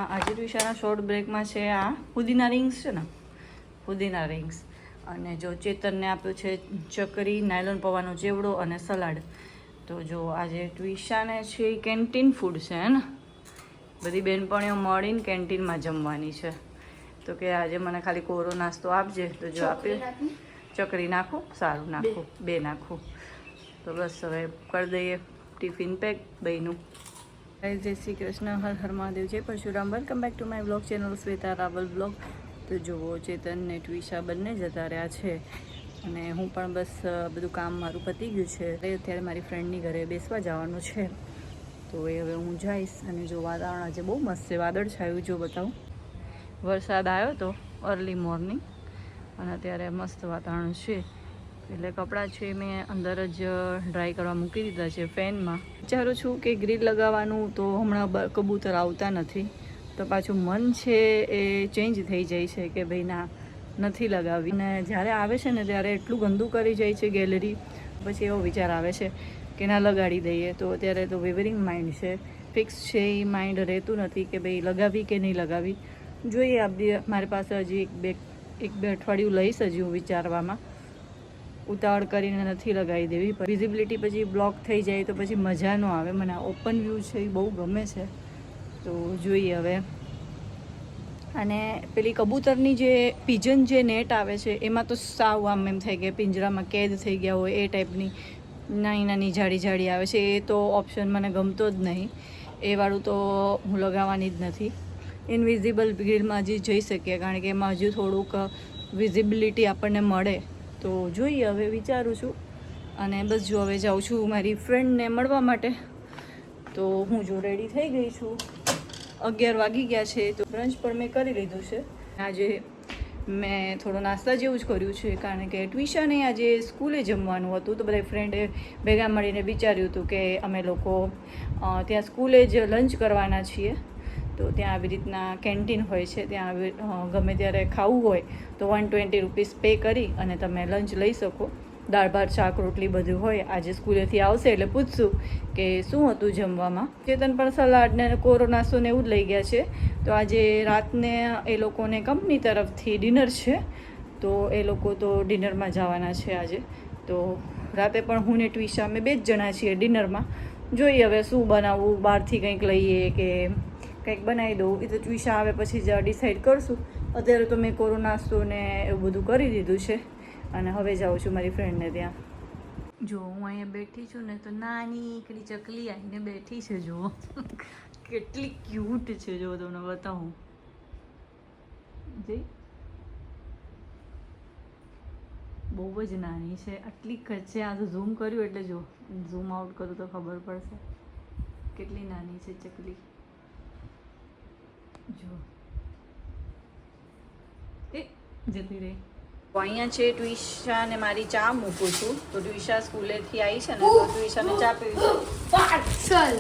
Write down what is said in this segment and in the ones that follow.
આજે ટ્યુશનના શોર્ટ બ્રેકમાં છે આ પુદીના રિંગ્સ છે ને, પુદીના રિંગ્સ. અને જો ચેતનને આપ્યું છે ચકરી, નાયલોન પૌવાનો ચેવડો અને સલાડ. તો જો આજે ટ્યુશને છે કેન્ટીન ફૂડ છે હે ને, બધી બેનપણીઓ મળીને કેન્ટીનમાં જમવાની છે. તો કે આજે મને ખાલી કોરો નાસ્તો આપજે. તો જો આપે ચકરી નાખું, સારું નાખું, 2 નાખું. તો બસ હવે કરી દઈએ ટિફિન પેક બેયનું. જય શ્રી કૃષ્ણ, હર હર મહાદેવ, જય Parshuram. Welcome back to my blog channel Shweta Raval blog. તો જુઓ ચેતન ને ટ્વિશા બંને જતા રહ્યા છે અને હું પણ બસ બધું કામ મારું પતી ગયું છે. અત્યારે મારી ફ્રેન્ડની ઘરે બેસવા જવાનું છે. તો એ હવે હું જઈશ. અને જો વાતાવરણ આજે બહુ મસ્ત છે, વાદળ છાયું. જો બતાવું, વરસાદ આવ્યો હતો અર્લી મોર્નિંગ અને અત્યારે મસ્ત વાતાવરણ છે. એટલે કપડાં છે મેં અંદર જ ડ્રાય કરવા મૂકી દીધા છે ફેનમાં. વિચારું છું કે ગ્રીલ લગાવવાનું, તો હમણાં કબૂતર આવતા નથી તો પાછું મન છે એ ચેન્જ થઈ જાય છે કે ભાઈ ના, નથી લગાવી. અને જ્યારે આવે છે ને ત્યારે એટલું ગંદુ કરી જાય છે ગેલેરી. પછી એવો વિચાર આવે છે કે ના લગાડી દઈએ. તો અત્યારે તો વેવરિંગ માઇન્ડ છે, ફિક્સ છે એ માઇન્ડ રહેતું નથી કે ભાઈ લગાવી કે નહીં લગાવી. જોઈએ મારી પાસે હજી એક બે અઠવાડિયું લઈશ હજી હું વિચારવામાં. ઉતાવળ કરીને નથી લગાવી દેવી. વિઝિબિલિટી પછી બ્લોક થઈ જાય તો પછી મજા ન આવે. મને આ ઓપન વ્યૂ છે એ બહુ ગમે છે. તો જોઈએ હવે. અને પેલી કબૂતરની જે પિજન જે નેટ આવે છે એમાં તો સાવ આમ એમ થાય કે પિંજરામાં કેદ થઈ ગયા હોય એ ટાઈપની નાની નાની જાડી જાડી આવે છે. એ તો ઓપ્શન મને ગમતો જ નહીં. એ વાળું તો હું લગાવવાની જ નથી. ઇનવિઝિબલ ગ્રીલમાં હજી જઈ શકીએ, કારણ કે એમાં હજુ થોડુંક વિઝિબિલિટી આપણને મળે. તો જોઈએ હવે, વિચારું છું. અને બસ જો હવે જાઉં છું મારી ફ્રેન્ડને મળવા માટે. તો હું જો રેડી થઈ ગઈ છું. 11 વાગી ગયા છે. તો બ્રંચ પણ મેં કરી લીધું છે. આજે મેં થોડો નાસ્તા જેવું જ કર્યું છે, કારણ કે ટ્યુશને આજે સ્કૂલે જમવાનું હતું. તો બધા ફ્રેન્ડે ભેગા મળીને વિચાર્યું હતું કે અમે લોકો ત્યાં સ્કૂલે જ લંચ કરવાના છીએ. તો ત્યાં આવી રીતના કેન્ટીન હોય છે, ત્યાં ગમે ત્યારે ખાવું હોય તો 120 રૂપીસ પે કરી અને તમે લંચ લઈ શકો. દાળ ભાત શાક રોટલી બધું હોય. આજે સ્કૂલેથી આવશે એટલે પૂછશું કે શું હતું જમવામાં. ચેતન પણ સલાડ ને કોરો નાસ્તો ને એવું જ લઈ ગયા છે. તો આજે રાતને એ લોકોને કંપની તરફથી ડિનર છે. તો એ લોકો તો ડિનરમાં જવાના છે આજે. તો રાતે પણ હું ને ટ્વિશા અમે 2 જ જણા છીએ ડિનરમાં. જોઈએ હવે શું બનાવવું, બહારથી કંઈક લઈએ કે કંઈક બનાવી દઉં. એ તો ટ્વિશા આવે પછી જ ડિસાઈડ કરશું. અત્યારે તો મેં કોરો નાસ્તો ને એવું બધું કરી દીધું છે અને હવે જાઉં છું મારી ફ્રેન્ડને ત્યાં. જો હું અહીંયા બેઠી છું ને તો નાની એકડી ચકલી આવીને બેઠી છે. જુઓ કેટલી ક્યુટ છે. જો તમને બતાવું, જઈ બહુ જ નાની છે. આટલી છે. આ તો ઝૂમ કર્યું એટલે જો ઝૂમ આઉટ કરું તો ખબર પડશે કેટલી નાની છે ચકલી. જો એ જતી રહી. અહીંયા છે ટ્વિશા ને મારી ચા મૂકું છું. તો ટ્વિશા સ્કૂલેથી આવી છે ને તો ટ્વિશાને ચા પીવી છે. પાર્સલ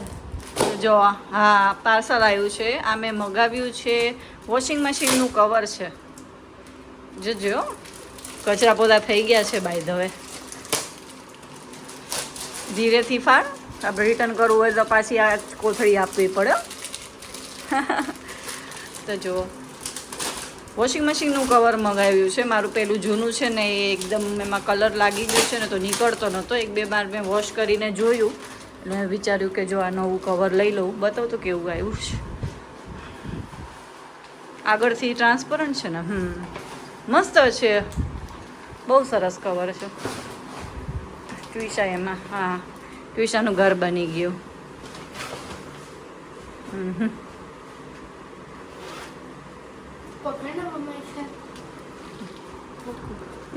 જો, હા પાર્સલ આવ્યું છે. આ મેં મગાવ્યું છે વોશિંગ મશીનનું કવર છે. જોજો કચરા પોતા થઈ ગયા છે. બાય ધ વે ધીરેથી ફાડ. આપણે રિટર્ન કરવું હોય તો પાછી આ કોથળી આપવી પડે. તો જો વોશિંગ મશીનનું કવર મગાવ્યું છે. મારું પેલું જૂનું છે ને એ એકદમ એમાં કલર લાગી ગયો છે ને તો નીકળતો નહોતો. 1-2 વાર મેં વોશ કરીને જોયું એટલે મેં વિચાર્યું કે જો આ નવું કવર લઈ લઉં. બતાવ તો કેવું આવ્યું છે. આગળથી ટ્રાન્સપરન્ટ છે ને, મસ્ત છે. બહુ સરસ કવર છે. ટ્વિશા એમાં, હા ટ્વિશાનું ઘર બની ગયું.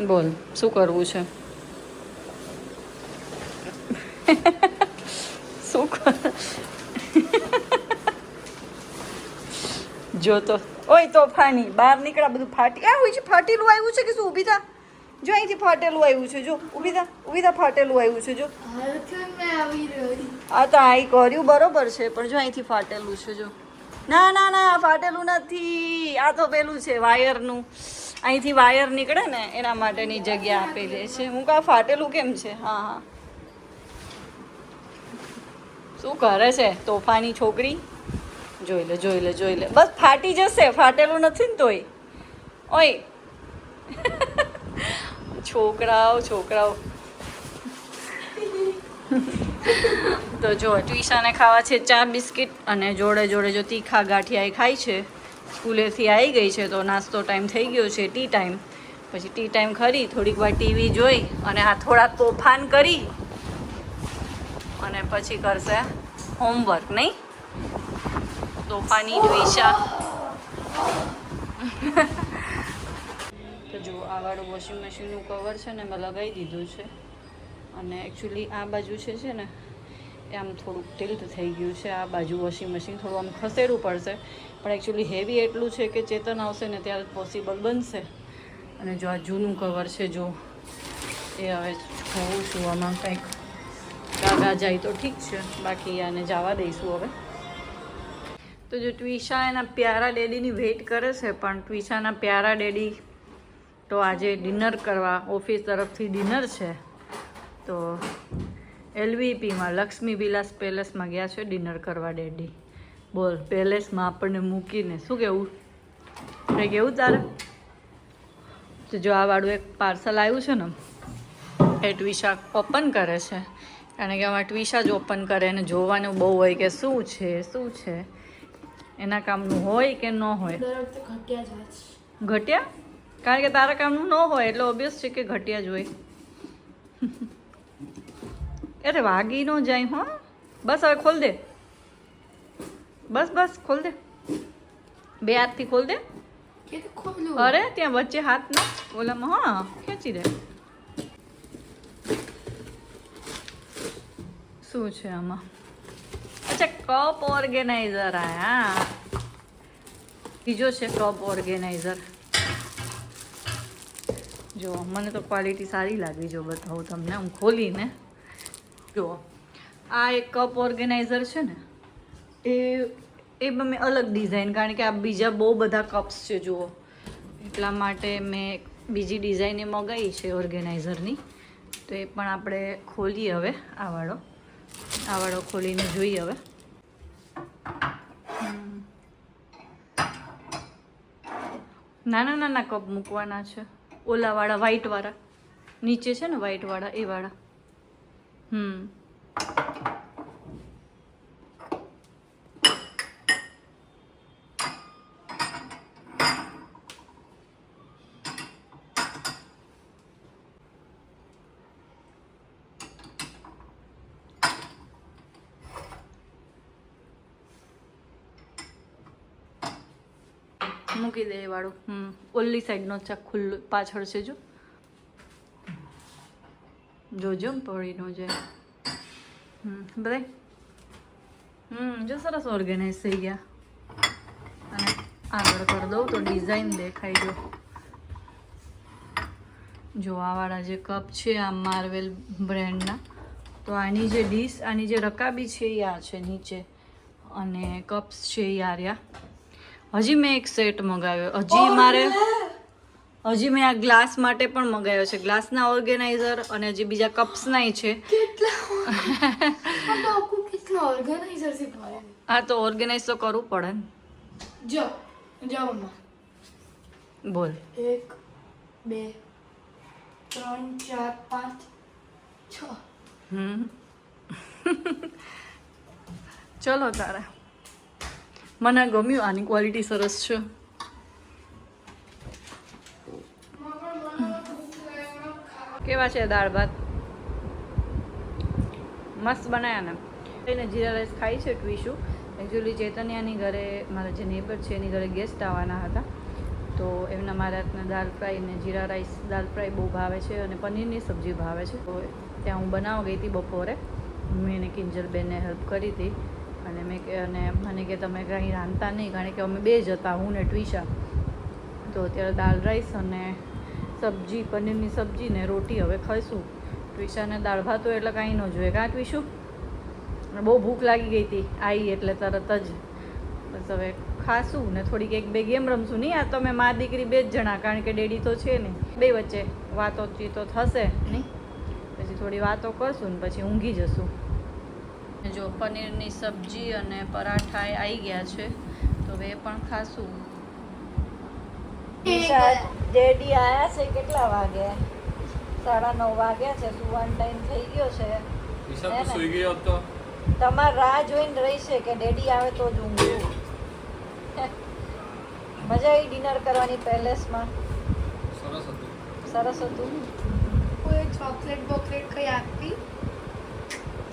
બોલ શું કરવું છે? શું કર જો તો ઓય તોફાની બહાર નીકળ્યા બધું ફાટી હોય છે. ફાટેલું આવ્યું છે કે શું? ઊભી થા. જો અહીંથી ફાટેલું આવ્યું છે. જો ઊભી થા, ઊભી થા. ફાટેલું આવ્યું છે. જો આ તો આઈ કર્યું બરોબર છે, પણ જો અહીંથી ફાટેલું છે. જો ના ના ના ફાટેલું નથી. આ તો પેલું છે વાયરનું. અહીંથી વાયર નીકળે ને એના માટેની જગ્યા આપેલી છે. હું કહું ફાટેલું કેમ છે? હા હા શું કરે છે તોફાની છોકરી? જોઈ લે જોઈ લે જોઈ લે, બસ ફાટી જશે, ફાટેલું નથી ને તોય. ઓય છોકરાઓ તો જો ટ્વિશાને ખાવા છે ચા બિસ્કિટ, અને જોડે જોડે જો તીખા ગાંઠિયા એ ખાય છે. સ્કૂલેથી આવી ગઈ છે તો નાસ્તો ટાઈમ થઈ ગયો છે, ટી ટાઈમ. પછી ટી ટાઈમ ખરી થોડીક વાર ટીવી જોઈ અને આ થોડા તોફાન કરી અને પછી કરશે હોમવર્ક. નહીં તોફાની ટ્વિશા. તો જો આ વાળું વોશિંગ મશીનનું કવર છે ને મેં લગાવી દીધું છે. અને એકચ્યુઅલી આ બાજુ છે ને એ આમ થોડુંક ટિલ્ટ થઈ ગયું છે. આ બાજુ વોશિંગ મશીન થોડું આમ ખસેડવું પડશે, પણ એકચ્યુઅલી હેવી એટલું છે કે ચેતન આવશે ને ત્યારે પોસિબલ બનશે. અને જો આ જૂનું કવર છે જો એ હવે જોઉં છું આમાં કંઈક ગાગા જાય તો ઠીક છે, બાકી આને જવા દઈશું હવે. તો જો ટ્વિશા એના પ્યારા ડેડીની વેઇટ કરે છે, પણ ટ્વિશાના પ્યારા ડેડી તો આજે ડિનર કરવા ઓફિસ તરફથી ડિનર છે તો LVPમાં લક્ષ્મી વિલાસ પેલેસમાં ગયા છે ડિનર કરવા ડેડી. બોલ, પેલેસમાં આપણને મૂકીને શું કેવું? કંઈ કેવું તારે? તો જો આ વાળું એક પાર્સલ આવ્યું છે ને એ ટ્વિશા ઓપન કરે છે, કારણ કે આમાં ટ્વિશા જ ઓપન કરે અને જોવાનું બહુ હોય કે શું છે એના કામનું હોય કે ન હોય. ઘટ્યા? કારણ કે તારા કામનું ન હોય એટલે ઓબ્વિયસ છે કે ઘટ્યા જ હોય. અરે વાગી ન જાય. હો બસ હવે ખોલ દે, બસ ખોલ દે, બે હાથથી ખોલ દે. અરે ત્યાં વચ્ચે હાથ ના ઓલામાં, હા ખેંચી દે. શું છે આમાં? અચ્છા કપ ઓર્ગેનાઇઝર આયા. બીજો છે કપ ઓર્ગેનાઇઝર. જો મને તો ક્વોલિટી સારી લાગી. જો બતાવું તમને હું ખોલીને. જો આ એક કપ ઓર્ગેનાઇઝર છે ને એ મેં અલગ ડિઝાઇન, કારણ કે આ બીજા બહુ બધા કપ્સ છે જુઓ, એટલા માટે મેં બીજી ડિઝાઇન એ મંગાવી છે ઓર્ગેનાઇઝરની. તો એ પણ આપણે ખોલીએ હવે. આ વાળો ખોલીને જોઈએ હવે. નાના નાના કપ મૂકવાના છે, ઓલાવાળા વ્હાઈટવાળા નીચે છે ને વ્હાઈટવાળા એ વાળા. મૂકી દે એ વાળું. ઓલી સાઈડનો ચાક ખુલ્લું પાછળ છે જો, જોજો પડી ન જાય. બધા જો સરસ ઓર્ગેનાઇઝ થઈ ગયા. અને આગળ કરી દઉં તો ડિઝાઇન દેખાય. જો આ વાળા જે કપ છે આ માર્વેલ બ્રેન્ડના, તો આની જે ડીશ, આની જે રકાબી છે એ આ છે નીચે, અને કપ્સ છે એ આ રહ્યા. હજી મેં એક સેટ મંગાવ્યો. હજી મેં આ ગ્લાસ માટે પણ મંગાવ્યો છે, ગ્લાસના ઓર્ગેનાઇઝર, અને હજી બીજા કપ્સનાય છે. હા તો ઓર્ગેનાઇઝ તો કરવું પડે ને. જો મમ્મા બોલ. 1 2 3 4 5 6. ચલો તારે. મને ગમ્યું, આની ક્વોલિટી સરસ છે. કેવા છે દાળ ભાત? મસ્ત બનાવ્યા ને. એને જીરા રાઈસ ખાઈ છે ટ્વિશુ. એકચ્યુઅલી ચૈતન્યાની ઘરે મારા જે નેબર છે એની ઘરે ગેસ્ટ આવવાના હતા, તો એમના મારા હાથના દાળ ફ્રાય ને જીરા રાઈસ દાળ ફ્રાય બહુ ભાવે છે, અને પનીરની સબ્જી ભાવે છે. તો ત્યાં હું બનાવવા ગઈ હતી બપોરે. મેં એને કિંજલબેનને હેલ્પ કરી હતી, અને મને કે તમે કંઈ રાંધતા નહીં, કારણ કે અમે બે જ હતા, હું ને ટ્વિશા. તો અત્યારે દાળ રાઈસ અને સબ્જી, પનીરની સબ્જી ને રોટી હવે ખાઈશું. ટ્વિશાને દાળ ભાત હોય એટલે કાંઈ ન જોઈએ. કાં ટ્વિશુ? બહુ ભૂખ લાગી ગઈ હતી આવી એટલે તરત જ. બસ હવે ખાશું ને થોડીક 1-2 ગેમ રમશું. નહીં આ તો અમે મા દીકરી 2 જ જણા, કારણ કે ડેડી તો છે નહીં. બે વચ્ચે વાતો ચીતો થશે નહીં, પછી થોડી વાતો કરશું ને પછી ઊંઘી જશું. જો પનીરની સબ્જી અને પરાઠા આવી ગયા છે તો હવે એ પણ ખાશું. ડેડી આયા છે કેટલા વાગે? 9:30 વાગ્યા છે. સુવાનો ટાઈમ થઈ ગયો છે. સુઈ ગયો તો તમારે રાહ જોઈને રહીશે કે ડેડી આવે તો જ ઊંઘું. મજા આવી ડિનર કરવાની પેલેસમાં? સરસ હતું. સરસ હતું. કોઈ ચોકલેટ બોકલેટ કઈ આપી?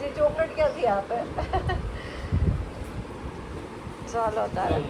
જે ચોકલેટ ક્યાંથી આપે? ચાલો તારે